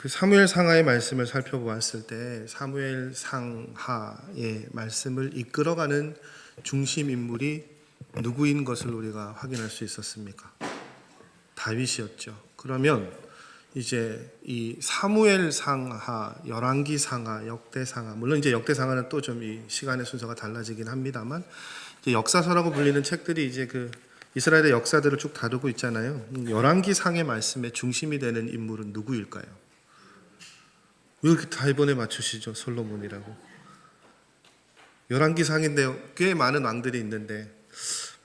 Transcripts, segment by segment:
그 사무엘 상하의 말씀을 살펴보았을 때 사무엘 상하의 말씀을 이끌어가는 중심 인물이 누구인 것을 우리가 확인할 수 있었습니까? 다윗이었죠. 그러면 이제 이 사무엘 상하, 열왕기 상하, 역대 상하, 물론 이제 역대 상하는 또 좀 이 시간의 순서가 달라지긴 합니다만, 이제 역사서라고 불리는 책들이 이제 그 이스라엘의 역사들을 쭉 다루고 있잖아요. 열왕기 상의 말씀의 중심이 되는 인물은 누구일까요? 왜 이렇게 다 이번에 맞추시죠? 솔로몬이라고. 열왕기 상인데요. 꽤 많은 왕들이 있는데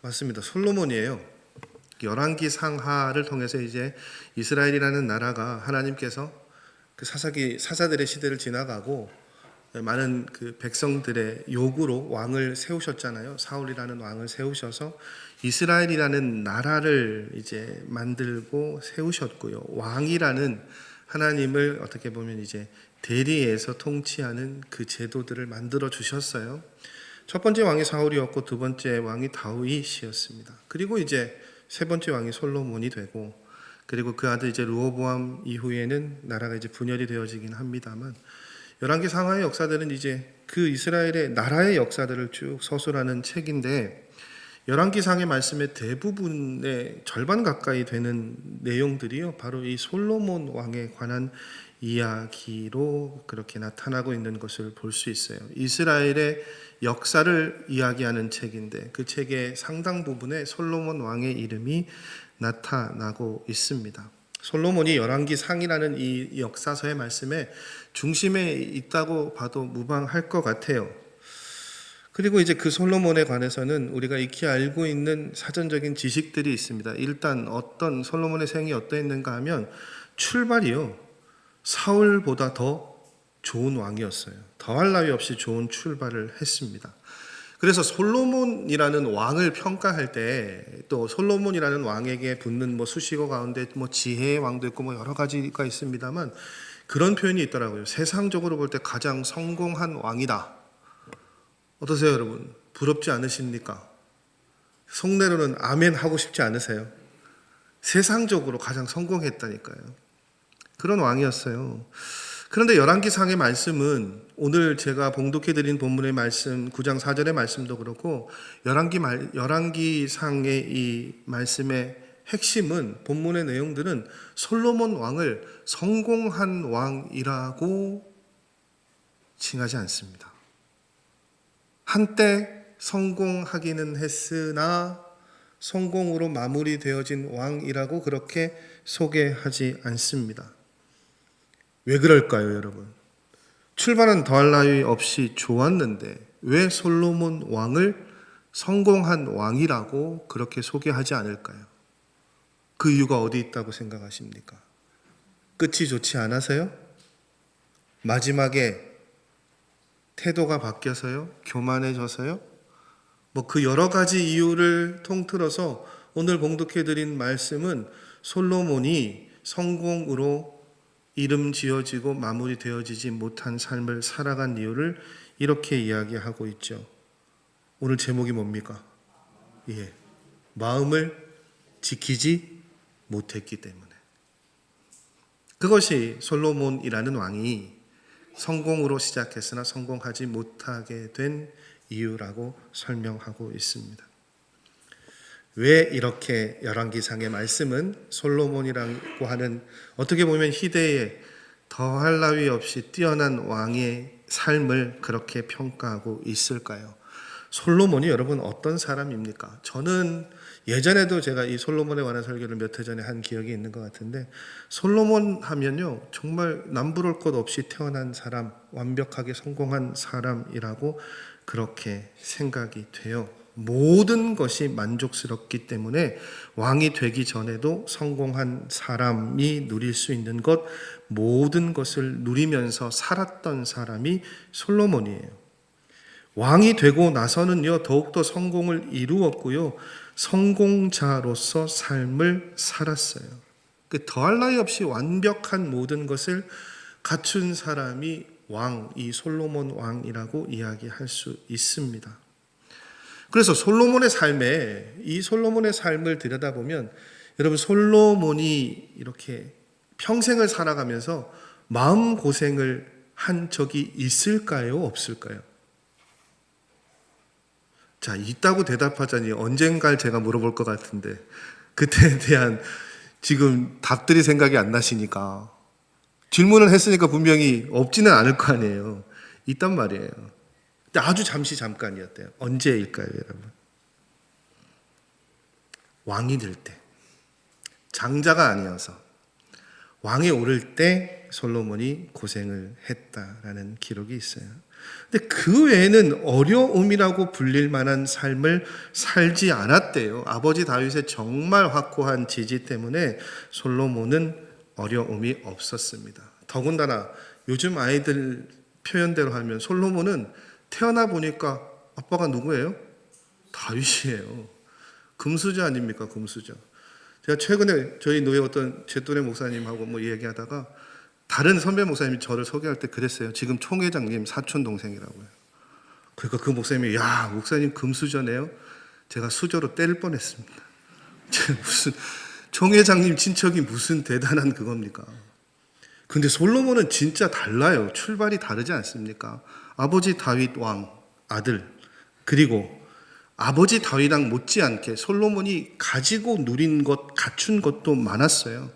맞습니다. 솔로몬이에요. 열왕기 상하를 통해서 이제 이스라엘이라는 나라가 하나님께서 그 사사들의 시대를 지나가고 많은 그 백성들의 요구로 왕을 세우셨잖아요. 사울이라는 왕을 세우셔서 이스라엘이라는 나라를 이제 만들고 세우셨고요. 왕이라는 하나님을 어떻게 보면 이제 대리해서 통치하는 그 제도들을 만들어 주셨어요. 첫 번째 왕이 사울이었고 두 번째 왕이 다윗이었습니다. 그리고 이제 세 번째 왕이 솔로몬이 되고, 그리고 그 아들 이제 르호보암 이후에는 나라가 이제 분열이 되어지긴 합니다만, 열왕기 상하의 역사들은 이제 그 이스라엘의 나라의 역사들을 쭉 서술하는 책인데, 열왕기 상의 말씀의 대부분의 절반 가까이 되는 내용들이요, 바로 이 솔로몬 왕에 관한 이야기로 그렇게 나타나고 있는 것을 볼 수 있어요. 이스라엘의 역사를 이야기하는 책인데 그 책의 상당 부분에 솔로몬 왕의 이름이 나타나고 있습니다. 솔로몬이 열왕기 상이라는 이 역사서의 말씀에 중심에 있다고 봐도 무방할 것 같아요. 그리고 이제 그 솔로몬에 관해서는 우리가 익히 알고 있는 사전적인 지식들이 있습니다. 일단 어떤 솔로몬의 생이 어떠했는가 하면 출발이요, 사울보다 더 좋은 왕이었어요. 더할 나위 없이 좋은 출발을 했습니다. 그래서 솔로몬이라는 왕을 평가할 때 또 솔로몬이라는 왕에게 붙는 수식어 가운데 지혜의 왕도 있고 여러 가지가 있습니다만, 그런 표현이 있더라고요. 세상적으로 볼 때 가장 성공한 왕이다. 어떠세요, 여러분? 부럽지 않으십니까? 속내로는 아멘 하고 싶지 않으세요? 세상적으로 가장 성공했다니까요. 그런 왕이었어요. 그런데 열왕기상의 말씀은 오늘 제가 봉독해드린 본문의 말씀 9장 4절의 말씀도 그렇고 열왕기상의 이 말씀의 핵심은, 본문의 내용들은 솔로몬 왕을 성공한 왕이라고 칭하지 않습니다. 한때 성공하기는 했으나 성공으로 마무리되어진 왕이라고 그렇게 소개하지 않습니다. 왜 그럴까요, 여러분? 출발은 더할 나위 없이 좋았는데 왜 솔로몬 왕을 성공한 왕이라고 그렇게 소개하지 않을까요? 그 이유가 어디 있다고 생각하십니까? 끝이 좋지 않아서요? 마지막에 태도가 바뀌어서요? 교만해져서요? 그 여러 가지 이유를 통틀어서 오늘 봉독해드린 말씀은 솔로몬이 성공으로 이름 지어지고 마무리되어지지 못한 삶을 살아간 이유를 이렇게 이야기하고 있죠. 오늘 제목이 뭡니까? 마음을 지키지 못했기 때문에. 그것이 솔로몬이라는 왕이 성공으로 시작했으나 성공하지 못하게 된 이유라고 설명하고 있습니다. 왜 이렇게 열왕기상의 말씀은 솔로몬이라고 하는 어떻게 보면 희대의 더할 나위 없이 뛰어난 왕의 삶을 그렇게 평가하고 있을까요? 솔로몬이 여러분 어떤 사람입니까? 저는 예전에도 제가 이 솔로몬에 관한 설교를 몇 해 전에 한 기억이 있는 것 같은데, 솔로몬 하면요 정말 남부를 것 없이 태어난 사람, 완벽하게 성공한 사람이라고 그렇게 생각이 돼요. 모든 것이 만족스럽기 때문에 왕이 되기 전에도 성공한 사람이 누릴 수 있는 것, 모든 것을 누리면서 살았던 사람이 솔로몬이에요. 왕이 되고 나서는요 더욱더 성공을 이루었고요, 성공자로서 삶을 살았어요. 더할 나위 없이 완벽한 모든 것을 갖춘 사람이 이 솔로몬 왕이라고 이야기할 수 있습니다. 그래서 이 솔로몬의 삶을 들여다보면 여러분, 솔로몬이 이렇게 평생을 살아가면서 마음고생을 한 적이 있을까요? 없을까요? 자, 있다고 대답하자니 언젠가 제가 물어볼 것 같은데 그때에 대한 지금 답들이 생각이 안 나시니까 질문을 했으니까 분명히 없지는 않을 거 아니에요. 있단 말이에요. 근데 아주 잠깐이었대요. 언제일까요, 여러분? 왕이 될 때, 장자가 아니어서 왕에 오를 때 솔로몬이 고생을 했다라는 기록이 있어요. 근데 그 외에는 어려움이라고 불릴 만한 삶을 살지 않았대요. 아버지 다윗의 정말 확고한 지지 때문에 솔로몬은 어려움이 없었습니다. 더군다나 요즘 아이들 표현대로 하면 솔로몬은 태어나 보니까 아빠가 누구예요? 다윗이에요. 금수저 아닙니까? 금수저. 제가 최근에 저희 노예 어떤 제 또래 목사님하고 뭐 얘기하다가 다른 선배 목사님이 저를 소개할 때 그랬어요. 지금 총회장님 사촌 동생이라고요. 그러니까 그 목사님이 야 목사님 금수저네요. 제가 수저로 때릴 뻔했습니다. 무슨 총회장님 친척이 무슨 대단한 그겁니까? 근데 솔로몬은 진짜 달라요. 출발이 다르지 않습니까? 아버지 다윗 왕 아들 그리고 아버지 다윗왕 못지않게 솔로몬이 가지고 누린 것, 갖춘 것도 많았어요.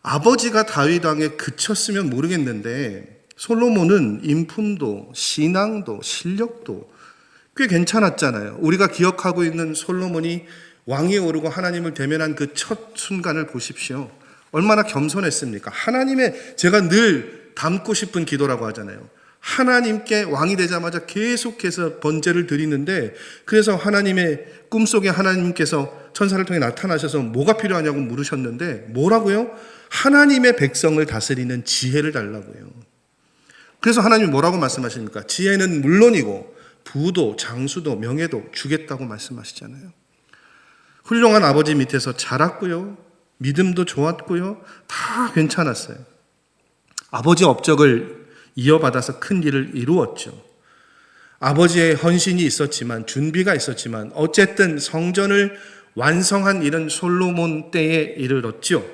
아버지가 다윗왕에 그쳤으면 모르겠는데 솔로몬은 인품도 신앙도 실력도 꽤 괜찮았잖아요. 우리가 기억하고 있는 솔로몬이 왕위에 오르고 하나님을 대면한 그 첫 순간을 보십시오. 얼마나 겸손했습니까? 제가 늘 담고 싶은 기도라고 하잖아요. 하나님께 왕이 되자마자 계속해서 번제를 드리는데 그래서 하나님의 꿈속에 하나님께서 천사를 통해 나타나셔서 뭐가 필요하냐고 물으셨는데 뭐라고요? 하나님의 백성을 다스리는 지혜를 달라고요. 그래서 하나님이 뭐라고 말씀하십니까? 지혜는 물론이고 부도 장수도 명예도 주겠다고 말씀하시잖아요. 훌륭한 아버지 밑에서 자랐고요. 믿음도 좋았고요. 다 괜찮았어요. 아버지 업적을 이어받아서 큰 일을 이루었죠. 아버지의 헌신이 있었지만 준비가 있었지만 어쨌든 성전을 완성한 일은 솔로몬 때에 이르렀죠.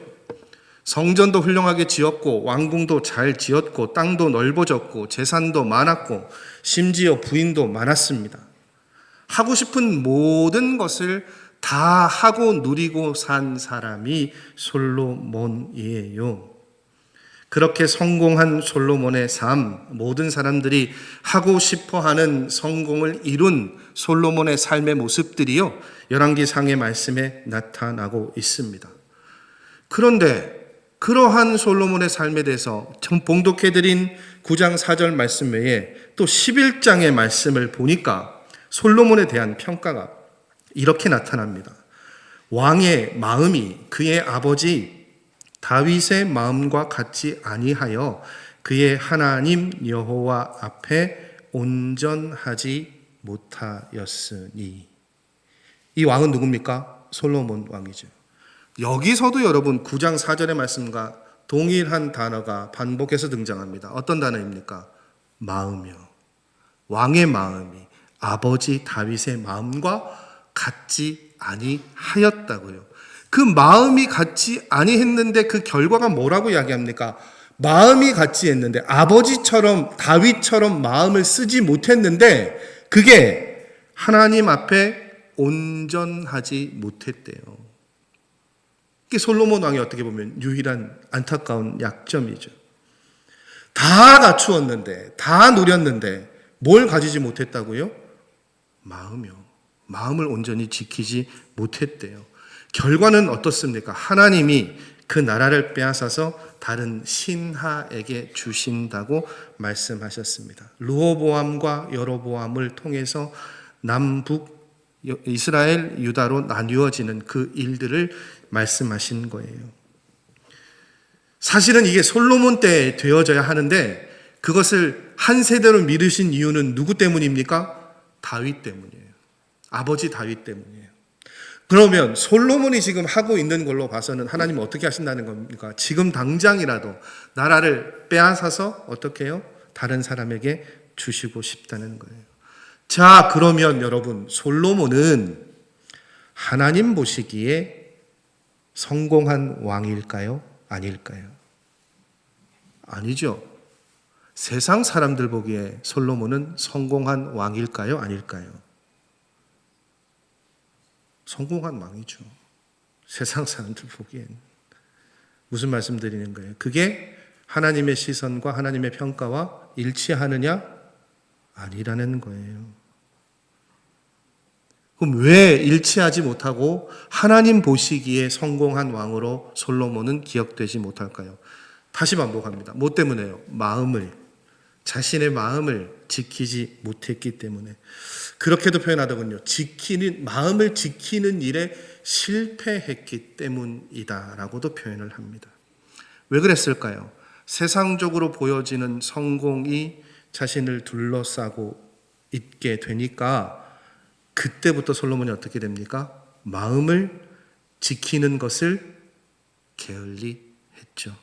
성전도 훌륭하게 지었고 왕궁도 잘 지었고 땅도 넓어졌고 재산도 많았고 심지어 부인도 많았습니다. 하고 싶은 모든 것을 다 하고 누리고 산 사람이 솔로몬이에요. 그렇게 성공한 솔로몬의 삶, 모든 사람들이 하고 싶어하는 성공을 이룬 솔로몬의 삶의 모습들이요, 열왕기상의 말씀에 나타나고 있습니다. 그런데 그러한 솔로몬의 삶에 대해서 봉독해드린 9장 4절 말씀 외에 또 11장의 말씀을 보니까 솔로몬에 대한 평가가 이렇게 나타납니다. 왕의 마음이 그의 아버지 다윗의 마음과 같지 아니하여 그의 하나님 여호와 앞에 온전하지 못하였으니. 이 왕은 누굽니까? 솔로몬 왕이죠. 여기서도 여러분 9장 4절의 말씀과 동일한 단어가 반복해서 등장합니다. 어떤 단어입니까? 마음이요. 왕의 마음이 아버지 다윗의 마음과 같지 아니하였다고요. 그 마음이 같지 아니했는데 그 결과가 뭐라고 이야기합니까? 마음이 같지 했는데 아버지처럼 다윗처럼 마음을 쓰지 못했는데 그게 하나님 앞에 온전하지 못했대요. 이게 솔로몬 왕이 어떻게 보면 유일한 안타까운 약점이죠. 다 갖추었는데 다 누렸는데 뭘 가지지 못했다고요? 마음이요. 마음을 온전히 지키지 못했대요. 결과는 어떻습니까? 하나님이 그 나라를 빼앗아서 다른 신하에게 주신다고 말씀하셨습니다. 르호보암과 여로보암을 통해서 남북 이스라엘 유다로 나뉘어지는 그 일들을 말씀하신 거예요. 사실은 이게 솔로몬 때 되어져야 하는데 그것을 한 세대로 미루신 이유는 누구 때문입니까? 다윗 때문이에요. 아버지 다윗 때문이에요. 그러면 솔로몬이 지금 하고 있는 걸로 봐서는 하나님은 어떻게 하신다는 겁니까? 지금 당장이라도 나라를 빼앗아서 어떻게 해요? 다른 사람에게 주시고 싶다는 거예요. 자, 그러면 여러분, 솔로몬은 하나님 보시기에 성공한 왕일까요? 아닐까요? 아니죠. 세상 사람들 보기에 솔로몬은 성공한 왕일까요? 아닐까요? 성공한 왕이죠. 세상 사람들 보기엔. 무슨 말씀 드리는 거예요? 그게 하나님의 시선과 하나님의 평가와 일치하느냐? 아니라는 거예요. 그럼 왜 일치하지 못하고 하나님 보시기에 성공한 왕으로 솔로몬은 기억되지 못할까요? 다시 반복합니다. 뭐 때문에요? 자신의 마음을 지키지 못했기 때문에. 그렇게도 표현하더군요. 마음을 지키는 일에 실패했기 때문이다라고도 표현을 합니다. 왜 그랬을까요? 세상적으로 보여지는 성공이 자신을 둘러싸고 있게 되니까 그때부터 솔로몬이 어떻게 됩니까? 마음을 지키는 것을 게을리 했죠.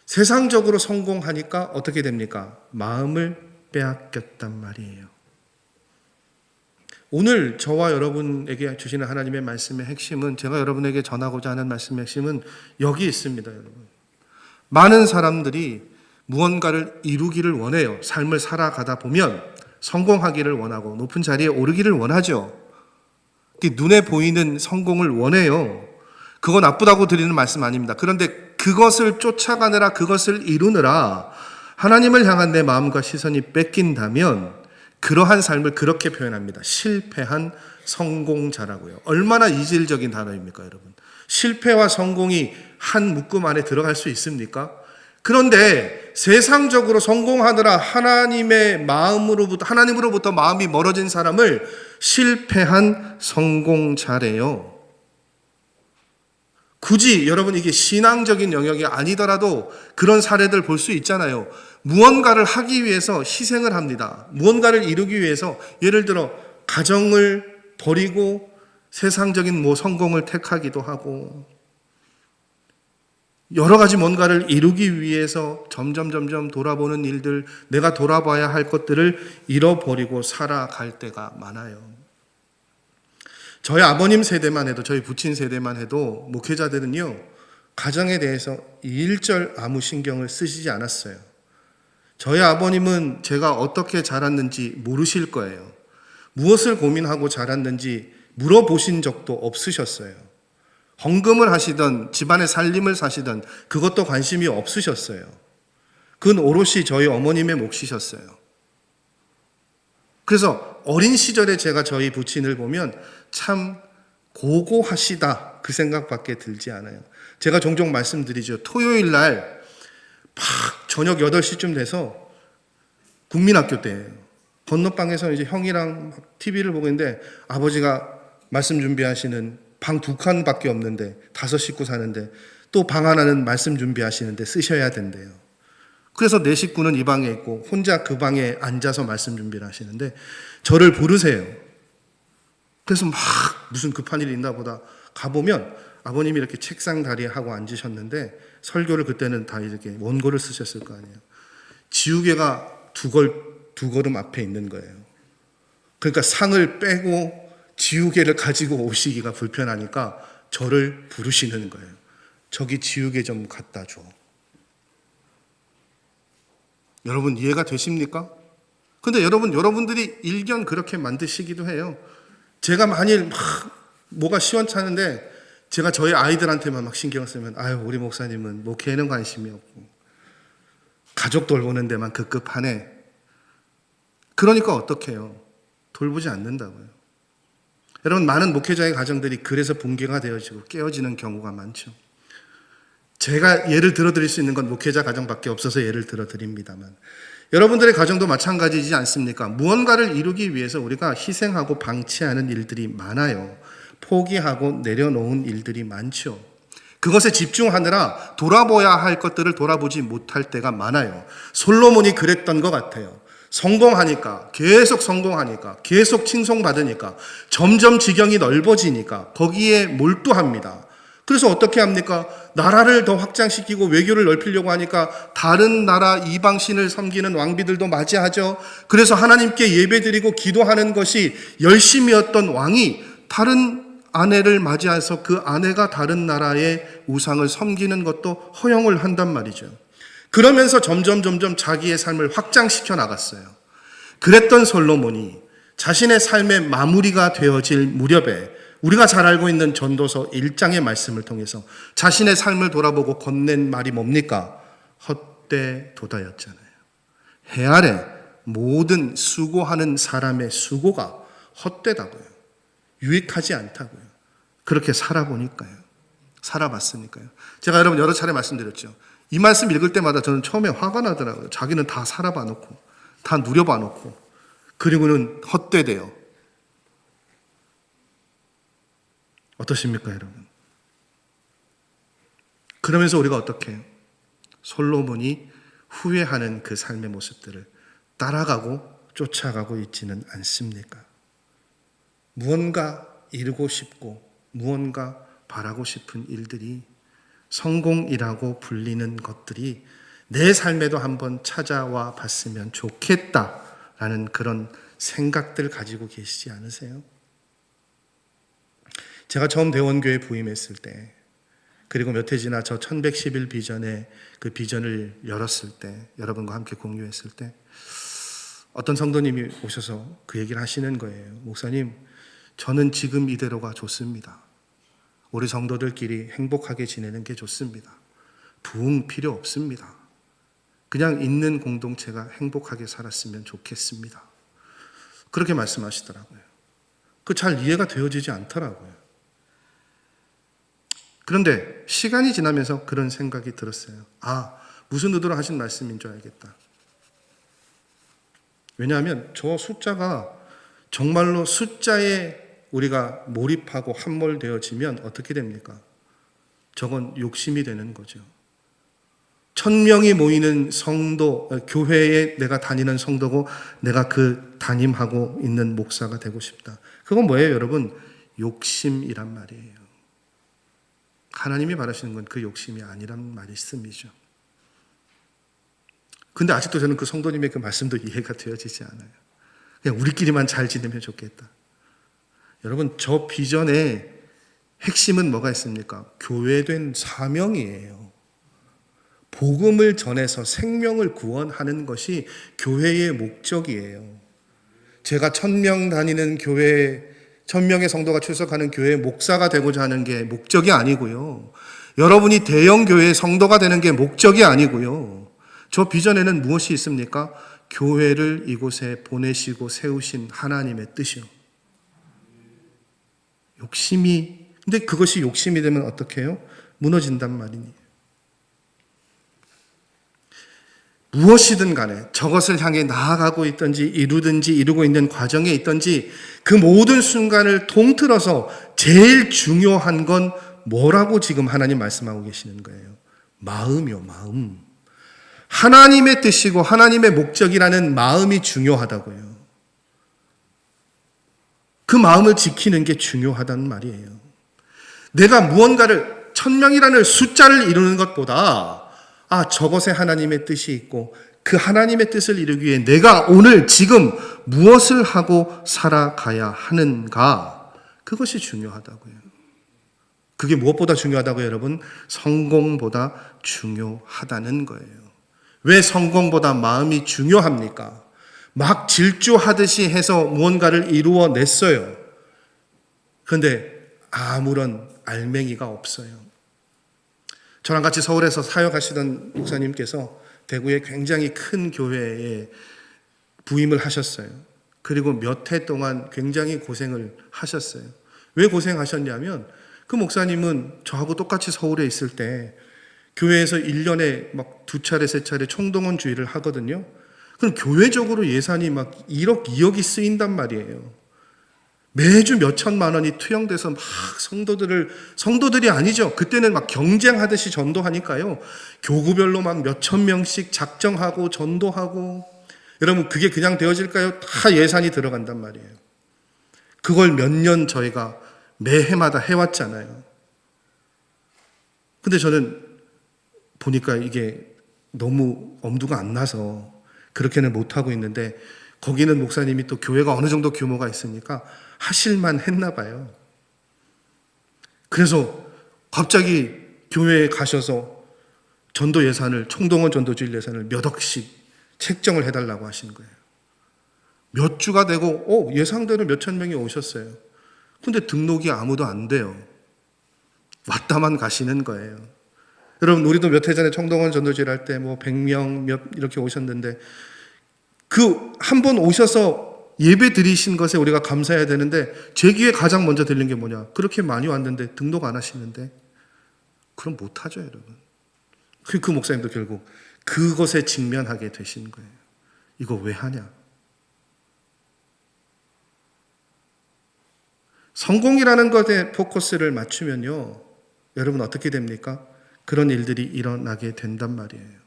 세상적으로 성공하니까 어떻게 됩니까? 마음을 빼앗겼단 말이에요. 오늘 저와 여러분에게 주시는 하나님의 말씀의 핵심은, 제가 여러분에게 전하고자 하는 말씀의 핵심은 여기 있습니다, 여러분. 많은 사람들이 무언가를 이루기를 원해요. 삶을 살아가다 보면 성공하기를 원하고 높은 자리에 오르기를 원하죠. 눈에 보이는 성공을 원해요. 그거 나쁘다고 드리는 말씀 아닙니다. 그런데 그것을 쫓아가느라, 그것을 이루느라 하나님을 향한 내 마음과 시선이 뺏긴다면 그러한 삶을 그렇게 표현합니다. 실패한 성공자라고요. 얼마나 이질적인 단어입니까, 여러분? 실패와 성공이 한 묶음 안에 들어갈 수 있습니까? 그런데 세상적으로 성공하느라 하나님으로부터 마음이 멀어진 사람을 실패한 성공자래요. 굳이 여러분 이게 신앙적인 영역이 아니더라도 그런 사례들 볼 수 있잖아요. 무언가를 하기 위해서 희생을 합니다. 무언가를 이루기 위해서 예를 들어 가정을 버리고 세상적인 성공을 택하기도 하고 여러 가지 뭔가를 이루기 위해서 점점 돌아보는 일들, 내가 돌아봐야 할 것들을 잃어버리고 살아갈 때가 많아요. 저희 아버님 세대만 해도, 저희 부친 세대만 해도 목회자들은요, 가정에 대해서 일절 아무 신경을 쓰시지 않았어요. 저희 아버님은 제가 어떻게 자랐는지 모르실 거예요. 무엇을 고민하고 자랐는지 물어보신 적도 없으셨어요. 헌금을 하시던, 집안의 살림을 사시던 그것도 관심이 없으셨어요. 그건 오롯이 저희 어머님의 몫이셨어요. 그래서 어린 시절에 제가 저희 부친을 보면 참 고고하시다 그 생각밖에 들지 않아요. 제가 종종 말씀드리죠. 토요일 날 저녁 8시쯤 돼서 국민학교 때예요. 건너방에서 이제 형이랑 TV를 보고 있는데 아버지가 말씀 준비하시는 방 2칸밖에 없는데 5 식구 사는데 또 방 하나는 말씀 준비하시는데 쓰셔야 된대요. 그래서 4 식구는 이 방에 있고 혼자 그 방에 앉아서 말씀 준비를 하시는데 저를 부르세요. 그래서 막 무슨 급한 일이 있나 보다 가보면 아버님이 이렇게 책상 다리에 하고 앉으셨는데 설교를 그때는 다 이렇게 원고를 쓰셨을 거 아니에요. 지우개가 두 걸음 앞에 있는 거예요. 그러니까 상을 빼고 지우개를 가지고 오시기가 불편하니까 저를 부르시는 거예요. 저기 지우개 좀 갖다 줘. 여러분 이해가 되십니까? 근데 여러분들이 일견 그렇게 만드시기도 해요. 제가 만일 뭐가 시원찮은데 제가 저희 아이들한테만 막 신경 쓰면 우리 목사님은 목회에는 관심이 없고 가족 돌보는 데만 급급하네. 그러니까 어떡해요? 돌보지 않는다고요. 여러분 많은 목회자의 가정들이 그래서 붕괴가 되어지고 깨어지는 경우가 많죠. 제가 예를 들어드릴 수 있는 건 목회자 가정밖에 없어서 예를 들어드립니다만 여러분들의 가정도 마찬가지지 않습니까? 무언가를 이루기 위해서 우리가 희생하고 방치하는 일들이 많아요. 포기하고 내려놓은 일들이 많죠. 그것에 집중하느라 돌아봐야 할 것들을 돌아보지 못할 때가 많아요. 솔로몬이 그랬던 것 같아요. 성공하니까, 계속 칭송받으니까, 점점 지경이 넓어지니까 거기에 몰두합니다. 그래서 어떻게 합니까? 나라를 더 확장시키고 외교를 넓히려고 하니까 다른 나라 이방신을 섬기는 왕비들도 맞이하죠. 그래서 하나님께 예배드리고 기도하는 것이 열심이었던 왕이 다른 아내를 맞이해서 그 아내가 다른 나라의 우상을 섬기는 것도 허용을 한단 말이죠. 그러면서 점점 자기의 삶을 확장시켜 나갔어요. 그랬던 솔로몬이 자신의 삶의 마무리가 되어질 무렵에 우리가 잘 알고 있는 전도서 1장의 말씀을 통해서 자신의 삶을 돌아보고 건넨 말이 뭡니까? 헛되 도다였잖아요. 해 아래 모든 수고하는 사람의 수고가 헛되다고요. 유익하지 않다고요. 그렇게 살아보니까요. 살아봤으니까요. 제가 여러분 여러 차례 말씀드렸죠. 이 말씀 읽을 때마다 저는 처음에 화가 나더라고요. 자기는 다 살아봐 놓고 다 누려봐 놓고 그리고는 헛되대요. 어떠십니까 여러분? 그러면서 우리가 어떻게 해요? 솔로몬이 후회하는 그 삶의 모습들을 따라가고 쫓아가고 있지는 않습니까? 무언가 이루고 싶고 무언가 바라고 싶은 일들이 성공이라고 불리는 것들이 내 삶에도 한번 찾아와 봤으면 좋겠다라는 그런 생각들 가지고 계시지 않으세요? 제가 처음 대원교회 부임했을 때 그리고 몇 해 지나 저 1111 비전의 그 비전을 열었을 때 여러분과 함께 공유했을 때 어떤 성도님이 오셔서 그 얘기를 하시는 거예요. 목사님, 저는 지금 이대로가 좋습니다. 우리 성도들끼리 행복하게 지내는 게 좋습니다. 부흥 필요 없습니다. 그냥 있는 공동체가 행복하게 살았으면 좋겠습니다. 그렇게 말씀하시더라고요. 그 잘 이해가 되어지지 않더라고요. 그런데 시간이 지나면서 그런 생각이 들었어요. 아, 무슨 의도로 하신 말씀인 줄 알겠다. 왜냐하면 저 숫자가 정말로 숫자에 우리가 몰입하고 함몰되어지면 어떻게 됩니까? 저건 욕심이 되는 거죠. 1000명이 모이는 성도, 교회에 내가 다니는 성도고 내가 그 담임하고 있는 목사가 되고 싶다. 그건 뭐예요, 여러분? 욕심이란 말이에요. 하나님이 바라시는 건 그 욕심이 아니란 말씀이죠. 근데 아직도 저는 그 성도님의 그 말씀도 이해가 되어지지 않아요. 그냥 우리끼리만 잘 지내면 좋겠다. 여러분, 저 비전의 핵심은 뭐가 있습니까? 교회된 사명이에요. 복음을 전해서 생명을 구원하는 것이 교회의 목적이에요. 제가 1000명 다니는 교회, 1000명의 성도가 출석하는 교회의 목사가 되고자 하는 게 목적이 아니고요. 여러분이 대형 교회의 성도가 되는 게 목적이 아니고요. 저 비전에는 무엇이 있습니까? 교회를 이곳에 보내시고 세우신 하나님의 뜻이요. 근데 그것이 욕심이 되면 어떻게 해요? 무너진단 말이니. 무엇이든 간에 저것을 향해 나아가고 있든지 이루고 있는 과정에 있든지 그 모든 순간을 통틀어서 제일 중요한 건 뭐라고 지금 하나님 말씀하고 계시는 거예요? 마음이요, 마음. 하나님의 뜻이고 하나님의 목적이라는 마음이 중요하다고요. 그 마음을 지키는 게 중요하다는 말이에요. 내가 무언가를 1000명이라는 숫자를 이루는 것보다 저것에 하나님의 뜻이 있고 그 하나님의 뜻을 이루기 위해 내가 오늘 지금 무엇을 하고 살아가야 하는가, 그것이 중요하다고요. 그게 무엇보다 중요하다고요, 여러분? 성공보다 중요하다는 거예요. 왜 성공보다 마음이 중요합니까? 막 질주하듯이 해서 무언가를 이루어냈어요. 그런데 아무런 알맹이가 없어요. 저랑 같이 서울에서 사역하시던 목사님께서 대구의 굉장히 큰 교회에 부임을 하셨어요. 그리고 몇 해 동안 굉장히 고생을 하셨어요. 왜 고생하셨냐면 그 목사님은 저하고 똑같이 서울에 있을 때 교회에서 1년에 막 2차례, 3차례 총동원 주일을 하거든요. 그럼 교회적으로 예산이 막 1억, 2억이 쓰인단 말이에요. 매주 몇 천만 원이 투영돼서 막 성도들이 아니죠. 그때는 막 경쟁하듯이 전도하니까요. 교구별로 막 몇천 명씩 작정하고 전도하고. 여러분, 그게 그냥 되어질까요? 다 예산이 들어간단 말이에요. 그걸 몇 년 저희가 매해마다 해왔잖아요. 근데 저는 보니까 이게 너무 엄두가 안 나서 그렇게는 못하고 있는데, 거기는 목사님이 또 교회가 어느 정도 규모가 있으니까 하실만 했나 봐요. 그래서 갑자기 교회에 가셔서 전도 예산을, 총동원 전도주일 예산을 몇 억씩 책정을 해달라고 하신 거예요. 몇 주가 되고 예상대로 몇천 명이 오셨어요. 근데 등록이 아무도 안 돼요. 왔다만 가시는 거예요. 여러분, 우리도 몇 해 전에 총동원 전도주일 할 때 100명 몇 이렇게 오셨는데, 그 한 번 오셔서 예배 드리신 것에 우리가 감사해야 되는데, 제 귀에 가장 먼저 들린 게 뭐냐? 그렇게 많이 왔는데 등록 안 하시는데? 그럼 못하죠, 여러분. 그 목사님도 결국 그것에 직면하게 되신 거예요. 이거 왜 하냐? 성공이라는 것에 포커스를 맞추면요, 여러분 어떻게 됩니까? 그런 일들이 일어나게 된단 말이에요.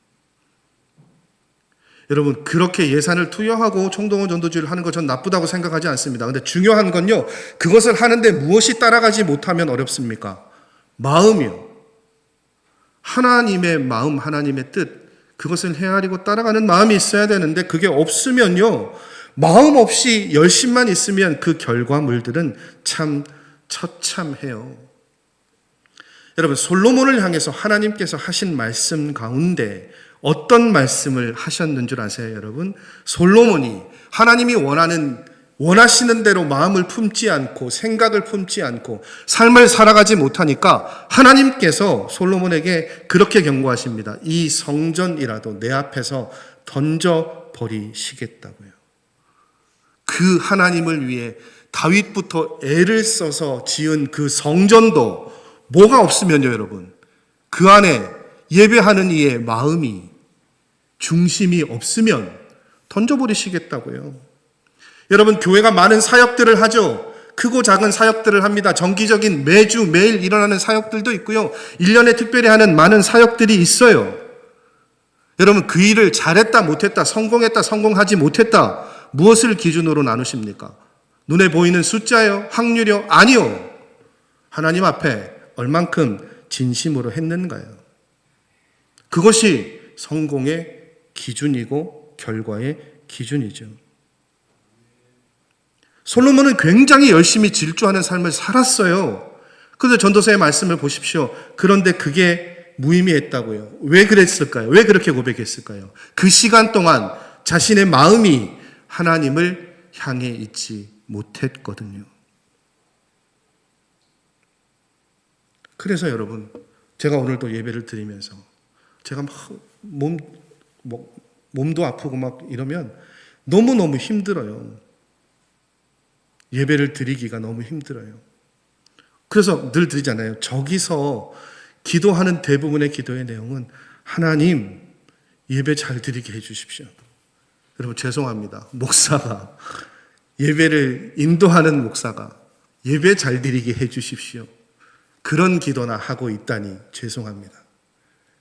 여러분, 그렇게 예산을 투여하고 총동원 전도주의를 하는 것 전 나쁘다고 생각하지 않습니다. 근데 중요한 건요, 그것을 하는데 무엇이 따라가지 못하면 어렵습니까? 마음이요. 하나님의 마음, 하나님의 뜻, 그것을 헤아리고 따라가는 마음이 있어야 되는데, 그게 없으면요, 마음 없이 열심만 있으면 그 결과물들은 참 처참해요. 여러분, 솔로몬을 향해서 하나님께서 하신 말씀 가운데 어떤 말씀을 하셨는 줄 아세요, 여러분? 솔로몬이 하나님이 원하시는 대로 마음을 품지 않고 생각을 품지 않고 삶을 살아가지 못하니까 하나님께서 솔로몬에게 그렇게 경고하십니다. 이 성전이라도 내 앞에서 던져버리시겠다고요. 그 하나님을 위해 다윗부터 애를 써서 지은 그 성전도 뭐가 없으면요, 여러분, 그 안에 예배하는 이의 마음이, 중심이 없으면 던져버리시겠다고요. 여러분, 교회가 많은 사역들을 하죠. 크고 작은 사역들을 합니다. 정기적인 매주 매일 일어나는 사역들도 있고요, 1년에 특별히 하는 많은 사역들이 있어요. 여러분, 그 일을 잘했다 못했다, 성공했다 성공하지 못했다, 무엇을 기준으로 나누십니까? 눈에 보이는 숫자요? 확률이요? 아니요. 하나님 앞에 얼만큼 진심으로 했는가요? 그것이 성공의 기준이고 결과의 기준이죠. 솔로몬은 굉장히 열심히 질주하는 삶을 살았어요. 그런데 전도서의 말씀을 보십시오. 그런데 그게 무의미했다고요. 왜 그랬을까요? 왜 그렇게 고백했을까요? 그 시간 동안 자신의 마음이 하나님을 향해 있지 못했거든요. 그래서 여러분, 제가 오늘도 예배를 드리면서 제가 막 몸도 아프고 막 이러면 너무너무 힘들어요. 예배를 드리기가 너무 힘들어요. 그래서 늘 드리잖아요. 저기서 기도하는 대부분의 기도의 내용은 하나님, 예배 잘 드리게 해주십시오. 여러분, 죄송합니다. 목사가, 예배를 인도하는 목사가 예배 잘 드리게 해주십시오, 그런 기도나 하고 있다니 죄송합니다.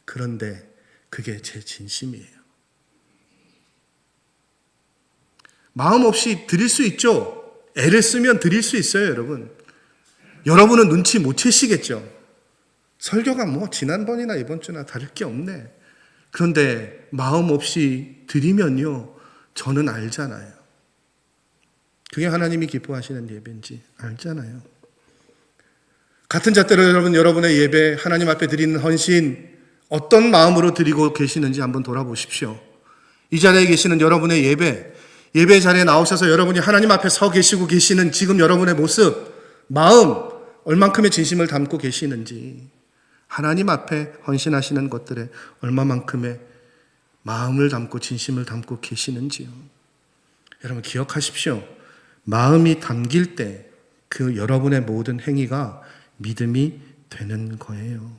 그런데 그게 제 진심이에요. 마음 없이 드릴 수 있죠. 애를 쓰면 드릴 수 있어요, 여러분. 여러분은 눈치 못 채시겠죠. 설교가 지난번이나 이번 주나 다를 게 없네. 그런데 마음 없이 드리면요, 저는 알잖아요. 그게 하나님이 기뻐하시는 예배인지 알잖아요. 같은 잣대로 여러분의 예배, 하나님 앞에 드리는 헌신, 어떤 마음으로 드리고 계시는지 한번 돌아보십시오. 이 자리에 계시는 여러분의 예배 자리에 나오셔서 여러분이 하나님 앞에 서 계시고 계시는 지금 여러분의 모습, 마음, 얼만큼의 진심을 담고 계시는지, 하나님 앞에 헌신하시는 것들에 얼마만큼의 마음을 담고 진심을 담고 계시는지요. 여러분, 기억하십시오. 마음이 담길 때 그 여러분의 모든 행위가 믿음이 되는 거예요.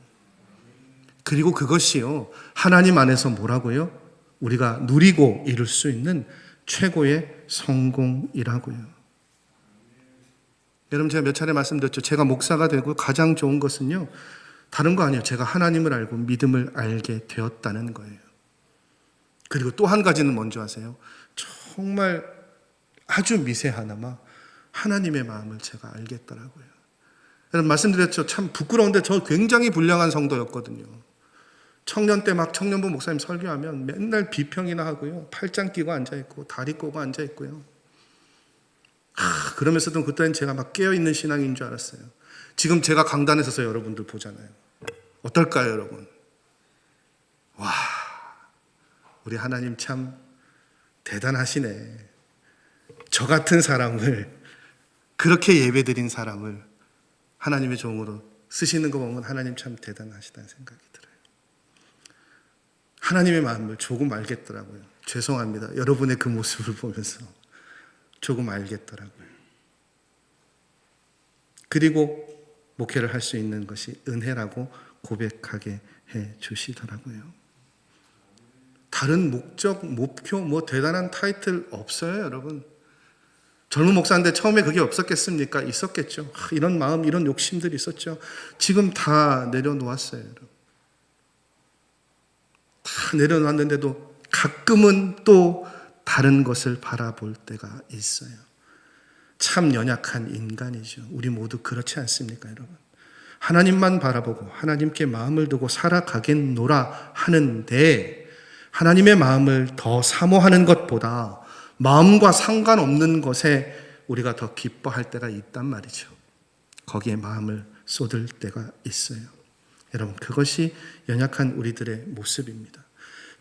그리고 그것이요, 하나님 안에서 뭐라고요? 우리가 누리고 이룰 수 있는 최고의 성공이라고요. 여러분, 제가 몇 차례 말씀드렸죠. 제가 목사가 되고 가장 좋은 것은요, 다른 거 아니에요. 제가 하나님을 알고 믿음을 알게 되었다는 거예요. 그리고 또 한 가지는 뭔지 아세요? 정말 아주 미세하나마 하나님의 마음을 제가 알겠더라고요. 여러분, 말씀드렸죠. 참 부끄러운데 저 굉장히 불량한 성도였거든요. 청년 때 막 청년부 목사님 설교하면 맨날 비평이나 하고요, 팔짱 끼고 앉아있고 다리 꼬고 앉아있고요. 그러면서도 그때는 제가 막 깨어있는 신앙인 줄 알았어요. 지금 제가 강단에 서서 여러분들 보잖아요. 어떨까요, 여러분? 와, 우리 하나님 참 대단하시네. 저 같은 사람을, 그렇게 예배드린 사람을 하나님의 종으로 쓰시는 거 보면 하나님 참 대단하시다는 생각이 들어요. 하나님의 마음을 조금 알겠더라고요. 죄송합니다. 여러분의 그 모습을 보면서 조금 알겠더라고요. 그리고 목회를 할 수 있는 것이 은혜라고 고백하게 해 주시더라고요. 다른 목적, 목표, 대단한 타이틀 없어요, 여러분. 젊은 목사인데 처음에 그게 없었겠습니까? 있었겠죠. 이런 마음, 이런 욕심들이 있었죠. 지금 다 내려놓았어요, 여러분. 다 내려놨는데도 가끔은 또 다른 것을 바라볼 때가 있어요. 참 연약한 인간이죠. 우리 모두 그렇지 않습니까, 여러분? 하나님만 바라보고 하나님께 마음을 두고 살아가겠노라 하는데 하나님의 마음을 더 사모하는 것보다 마음과 상관없는 것에 우리가 더 기뻐할 때가 있단 말이죠. 거기에 마음을 쏟을 때가 있어요. 여러분, 그것이 연약한 우리들의 모습입니다.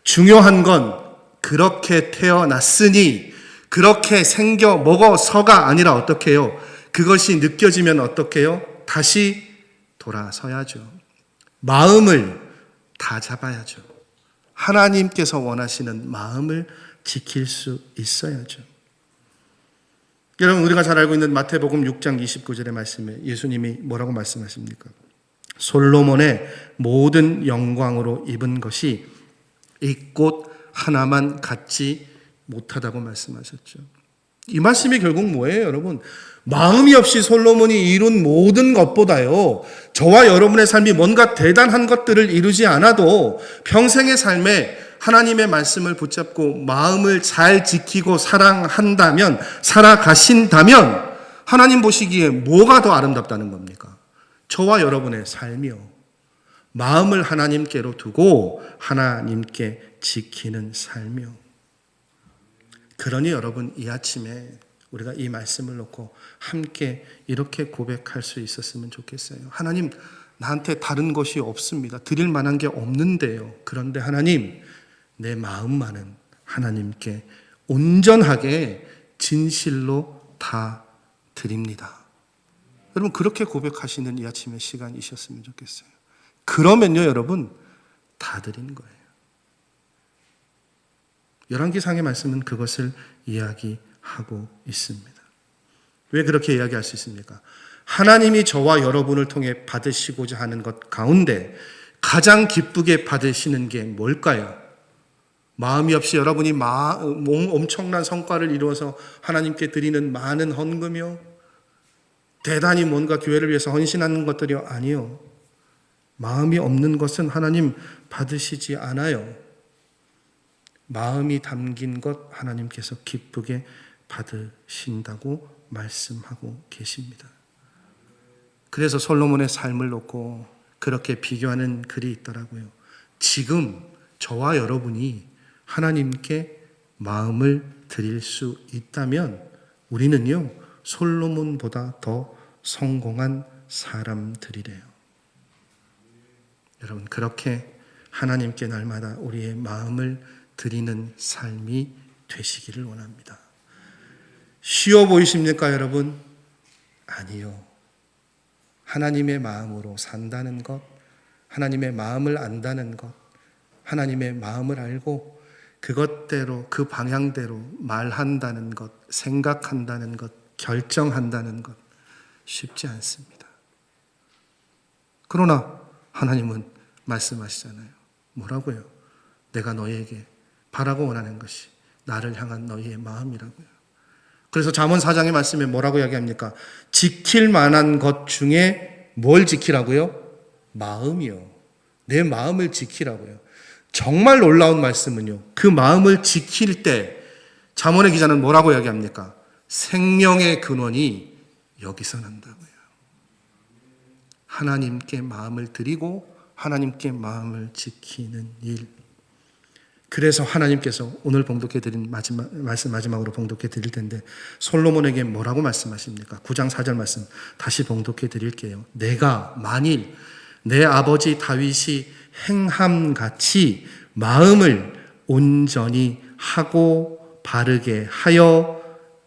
중요한 건 그렇게 태어났으니 그렇게 생겨 먹어서가 아니라 어떻게 해요? 그것이 느껴지면 어떻게 해요? 다시 돌아서야죠. 마음을 다 잡아야죠. 하나님께서 원하시는 마음을 지킬 수 있어야죠. 여러분, 우리가 잘 알고 있는 마태복음 6장 29절의 말씀에 예수님이 뭐라고 말씀하십니까? 솔로몬의 모든 영광으로 입은 것이 이 꽃 하나만 갖지 못하다고 말씀하셨죠. 이 말씀이 결국 뭐예요, 여러분? 마음이 없이 솔로몬이 이룬 모든 것보다요, 저와 여러분의 삶이 뭔가 대단한 것들을 이루지 않아도 평생의 삶에 하나님의 말씀을 붙잡고 마음을 잘 지키고 사랑한다면, 살아가신다면 하나님 보시기에 뭐가 더 아름답다는 겁니까? 저와 여러분의 삶이요. 마음을 하나님께로 두고 하나님께 지키는 삶이요. 그러니 여러분, 이 아침에 우리가 이 말씀을 놓고 함께 이렇게 고백할 수 있었으면 좋겠어요. 하나님, 나한테 다른 것이 없습니다. 드릴 만한 게 없는데요. 그런데 하나님, 내 마음만은 하나님께 온전하게 진실로 다 드립니다. 여러분, 그렇게 고백하시는 이 아침의 시간이셨으면 좋겠어요. 그러면요, 여러분, 다 드린 거예요. 열왕기상의 말씀은 그것을 이야기하고 있습니다. 왜 그렇게 이야기할 수 있습니까? 하나님이 저와 여러분을 통해 받으시고자 하는 것 가운데 가장 기쁘게 받으시는 게 뭘까요? 마음이 없이 여러분이 엄청난 성과를 이루어서 하나님께 드리는 많은 헌금이요? 대단히 뭔가 교회를 위해서 헌신하는 것들이요? 아니요. 마음이 없는 것은 하나님 받으시지 않아요. 마음이 담긴 것 하나님께서 기쁘게 받으신다고 말씀하고 계십니다. 그래서 솔로몬의 삶을 놓고 그렇게 비교하는 글이 있더라고요. 지금 저와 여러분이 하나님께 마음을 드릴 수 있다면 우리는요, 솔로몬보다 더 성공한 사람들이래요. 여러분, 그렇게 하나님께 날마다 우리의 마음을 드리는 삶이 되시기를 원합니다. 쉬워 보이십니까, 여러분? 아니요. 하나님의 마음으로 산다는 것, 하나님의 마음을 안다는 것, 하나님의 마음을 알고 그것대로, 그 방향대로 말한다는 것, 생각한다는 것, 결정한다는 것 쉽지 않습니다. 그러나 하나님은 말씀하시잖아요. 뭐라고요? 내가 너희에게 바라고 원하는 것이 나를 향한 너희의 마음이라고요. 그래서 잠언 4장의 말씀에 뭐라고 이야기합니까? 지킬 만한 것 중에 뭘 지키라고요? 마음이요. 내 마음을 지키라고요. 정말 놀라운 말씀은요, 그 마음을 지킬 때 잠언의 기자는 뭐라고 이야기합니까? 생명의 근원이 여기서 난다고요. 하나님께 마음을 드리고 하나님께 마음을 지키는 일. 그래서 하나님께서 오늘 봉독해 드린 마지막으로 봉독해 드릴 텐데 솔로몬에게 뭐라고 말씀하십니까? 9장 4절 말씀 다시 봉독해 드릴게요. 내가 만일 내 아버지 다윗이 행함같이 마음을 온전히 하고 바르게 하여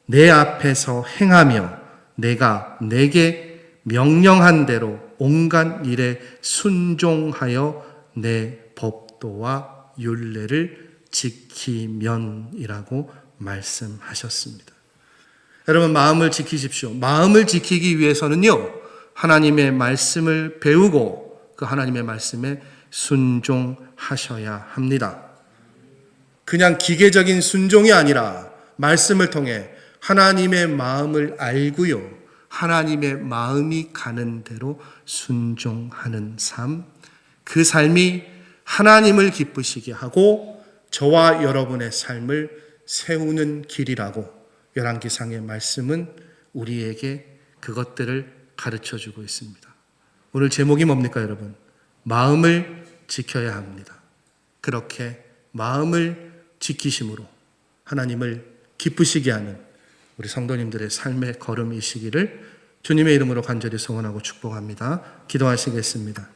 내 앞에서 행하며 내가 내게 명령한 대로 온갖 일에 순종하여 내 법도와 율례를 지키면이라고 말씀하셨습니다. 여러분, 마음을 지키십시오. 마음을 지키기 위해서는요, 하나님의 말씀을 배우고 그 하나님의 말씀에 순종하셔야 합니다. 그냥 기계적인 순종이 아니라 말씀을 통해 하나님의 마음을 알고요, 하나님의 마음이 가는 대로 순종하는 삶, 그 삶이 하나님을 기쁘시게 하고 저와 여러분의 삶을 세우는 길이라고 열왕기상의 말씀은 우리에게 그것들을 가르쳐주고 있습니다. 오늘 제목이 뭡니까, 여러분? 마음을 지켜야 합니다. 그렇게 마음을 지키심으로 하나님을 기쁘시게 하는 우리 성도님들의 삶의 걸음이시기를 주님의 이름으로 간절히 소원하고 축복합니다. 기도하시겠습니다.